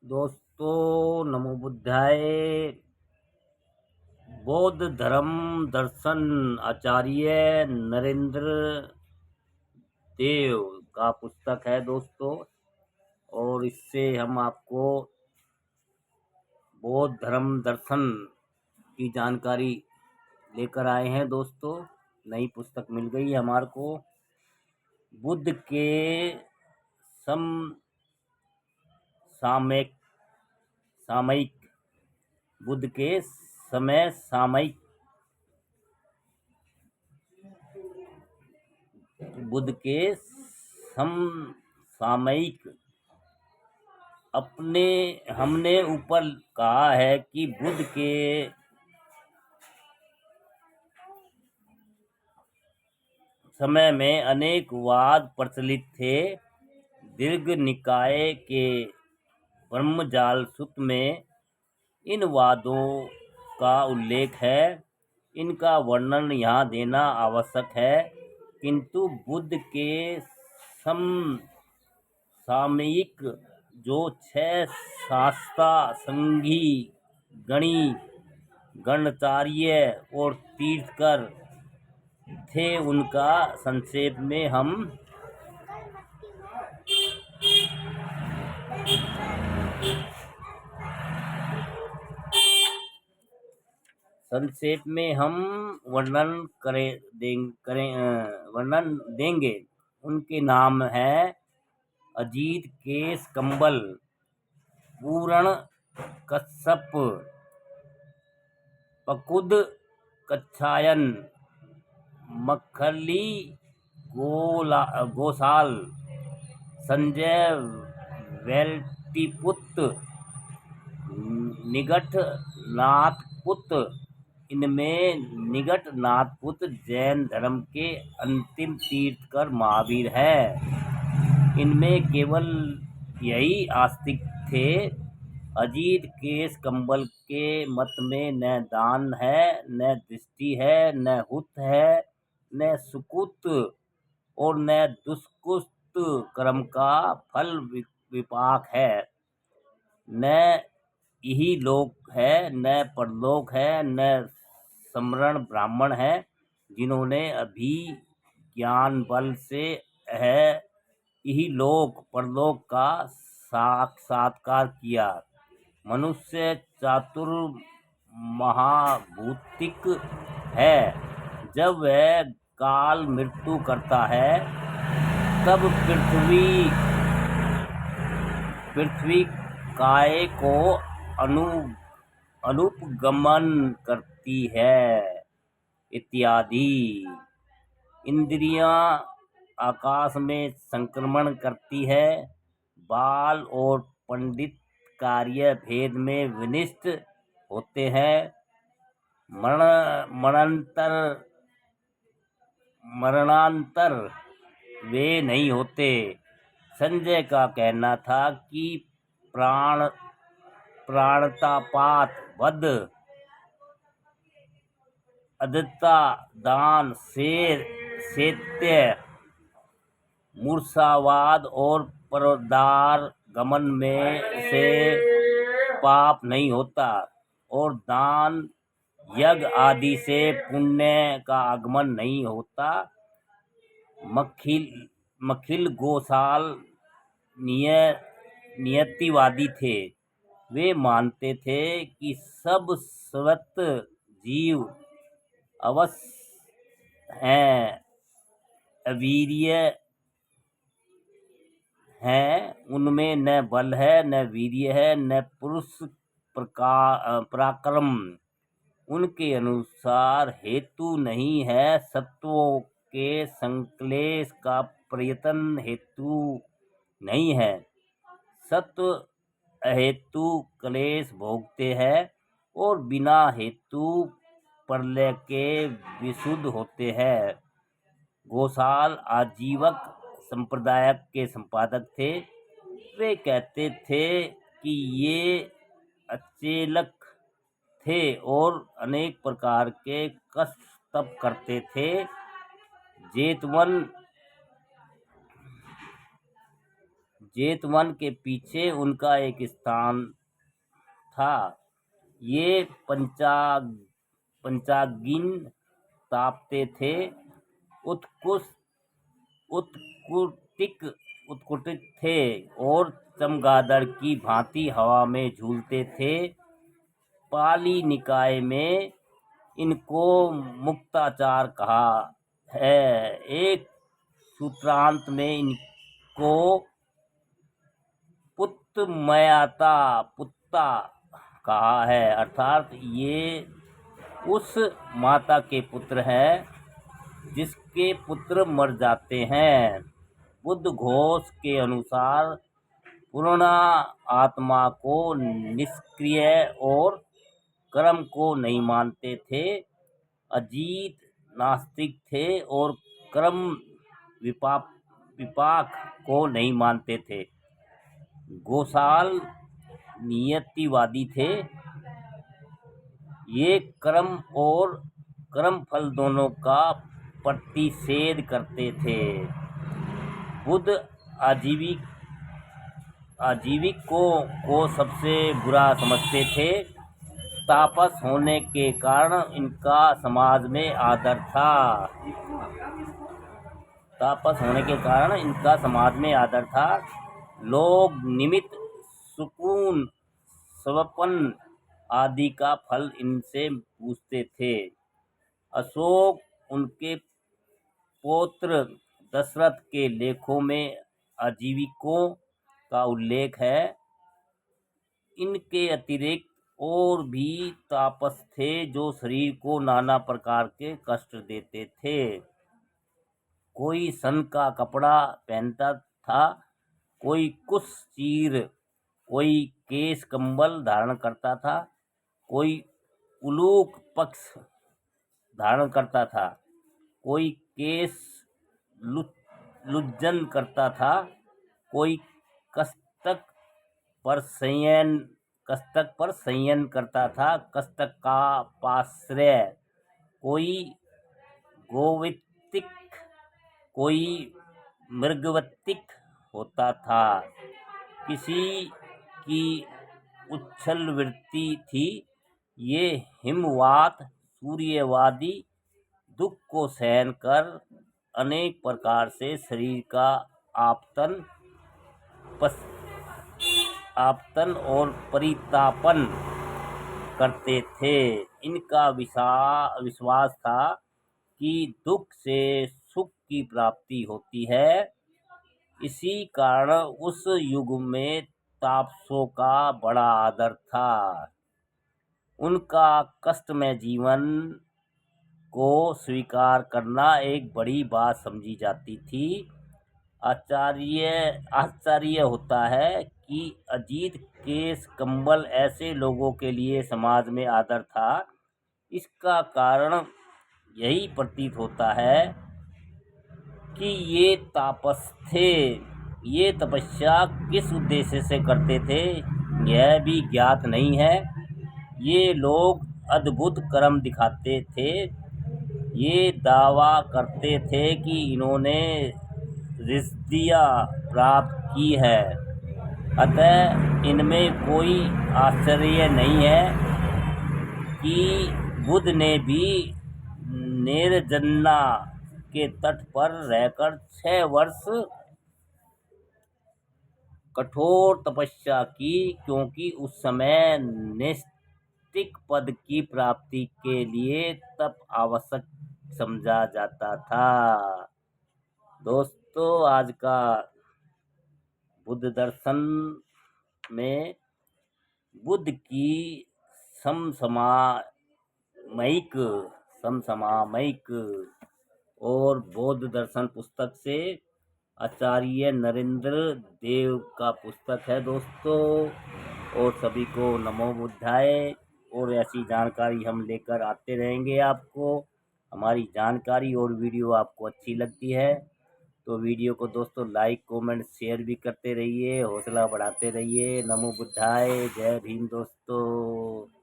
दोस्तों नमो बुद्धाय। बौद्ध धर्म दर्शन आचार्य नरेंद्र देव का पुस्तक है दोस्तों। और इससे हम आपको बौद्ध धर्म दर्शन की जानकारी लेकर आए हैं दोस्तों। नई पुस्तक मिल गई है हमारे को। बुद्ध के समसामयिक सामयिक बुद्ध के समय सामयिक बुद्ध के समसामयिक हमने ऊपर कहा है कि बुद्ध के समय में अनेक वाद प्रचलित थे। दीर्घ निकाय के ब्रह्मजाल सूत्र में इन वादों का उल्लेख है। इनका वर्णन यहाँ देना आवश्यक है, किंतु बुद्ध के समसामयिक जो 6 शास्त्रा संघी गणी गणाचार्य और तीर्थकर थे, उनका संक्षेप में हम वर्णन देंगे। उनके नाम है अजीत केश कंबल, पूर्ण कश्यप, पकुद कच्छायन, मक्खली गोसाल, संजय वेल्टिपुत्र, निगट नाथपुत्र। इनमें निगट नाथपुत्र जैन धर्म के अंतिम तीर्थकर महावीर है। इनमें केवल यही आस्तिक थे। अजीत केश कंबल के मत में न दान है, न दृष्टि है, न हुत है, न सुकृत और न दुष्कृत कर्म का फल विपाक है। न यही लोक है, न परलोक है, न समरण ब्राह्मण है जिन्होंने अभी ज्ञान बल से है यही लोक परलोक का साक्षात्कार किया। मनुष्य चातुर महाभूतिक है। जब वह काल मृत्यु करता है तब पृथ्वी काय को अनुपगमन करती है इत्यादि। इंद्रियां आकाश में संक्रमण करती है। बाल और पंडित कार्य भेद में विनिष्ट होते हैं। मरणांतर वे नहीं होते। संजय का कहना था कि प्राणतापात, वध, अदत्ता, दान, सत्य, मूर्छावाद और परदार गमन में से पाप नहीं होता, और दान यज्ञ आदि से पुण्य का आगमन नहीं होता। मखिल गोसाल नियतिवादी थे। वे मानते थे कि सब स्वस्थ जीव अवश्य हैं, अवीर्य हैं। उनमें न बल है, न वीर्य है, न पुरुष पराक्रम। उनके अनुसार हेतु नहीं है। सत्वों के संक्लेश का प्रयत्न हेतु नहीं है। सत्व अहेतु क्लेश भोगते हैं और बिना हेतु प्रलय के विशुद्ध होते हैं। गोसाल आजीवक संप्रदाय के संपादक थे। वे कहते थे कि ये अचेलक थे और अनेक प्रकार के कष्ट तप करते थे। जेतवन के पीछे उनका एक स्थान था। ये पंचागिन तापते थे, उत्कुटित थे और चमगादड़ की भांति हवा में झूलते थे। पाली निकाय में इनको मुक्ताचार कहा है। एक सूत्रांत में इनको पुत्ता कहा है, अर्थात ये उस माता के पुत्र हैं जिसके पुत्र मर जाते हैं। बुद्ध घोष के अनुसार पूर्णा आत्मा को निष्क्रिय और कर्म को नहीं मानते थे। अजीत नास्तिक थे और कर्म विपाक को नहीं मानते थे। घोषाल नियतिवादी थे। ये कर्म और कर्म फल दोनों का प्रतिषेध करते थे। बुद्ध आजीविकों को सबसे बुरा समझते थे। तापस होने के कारण इनका समाज में आदर था। लोग निमित्त, सुकून, स्वपन आदि का फल इनसे पूछते थे। अशोक, उनके पौत्र दशरथ के लेखों में आजीविकों का उल्लेख है। इनके अतिरिक्त और भी तापस थे जो शरीर को नाना प्रकार के कष्ट देते थे। कोई सन का कपड़ा पहनता था, कोई कुश चीर, कोई केश कंबल धारण करता था, कोई उलूक पक्ष धारण करता था, कोई केश लुज्जन करता था, कोई कस्तक पर संयन करता था, कस्तक का पाश्रय, कोई गोवित्तिक, कोई मृगवत्तिक होता था। किसी की उच्छल वृत्ति थी। ये हिमवात, सूर्यवादी दुख को सहन कर अनेक प्रकार से शरीर का आपतन और परितापन करते थे। इनका विश्वास था कि दुख से सुख की प्राप्ति होती है। इसी कारण उस युग में तापसों का बड़ा आदर था। उनका कष्टमय जीवन को स्वीकार करना एक बड़ी बात समझी जाती थी। आश्चर्य होता है कि अजीत, केश, कंबल ऐसे लोगों के लिए समाज में आदर था। इसका कारण यही प्रतीत होता है कि ये तापस थे। ये तपस्या किस उद्देश्य से करते थे यह भी ज्ञात नहीं है। ये लोग अद्भुत कर्म दिखाते थे। ये दावा करते थे कि इन्होंने रिद्धियाँ प्राप्त की है। अतः इनमें कोई आश्चर्य नहीं है कि बुद्ध ने भी निर्जन्ना के तट पर रहकर 6 वर्ष कठोर तपस्या की, क्योंकि उस समय नैष्ठिक पद की प्राप्ति के लिए तप आवश्यक समझा जाता था। दोस्तों, आज का बुद्ध दर्शन में बुद्ध की समसामयिक और बौद्ध दर्शन पुस्तक से आचार्य नरेंद्र देव का पुस्तक है दोस्तों। और सभी को नमो बुद्धाय। और ऐसी जानकारी हम लेकर आते रहेंगे आपको। हमारी जानकारी और वीडियो आपको अच्छी लगती है तो वीडियो को दोस्तों लाइक, कमेंट, शेयर भी करते रहिए, हौसला बढ़ाते रहिए। नमो बुद्धाय। जय भीम दोस्तों।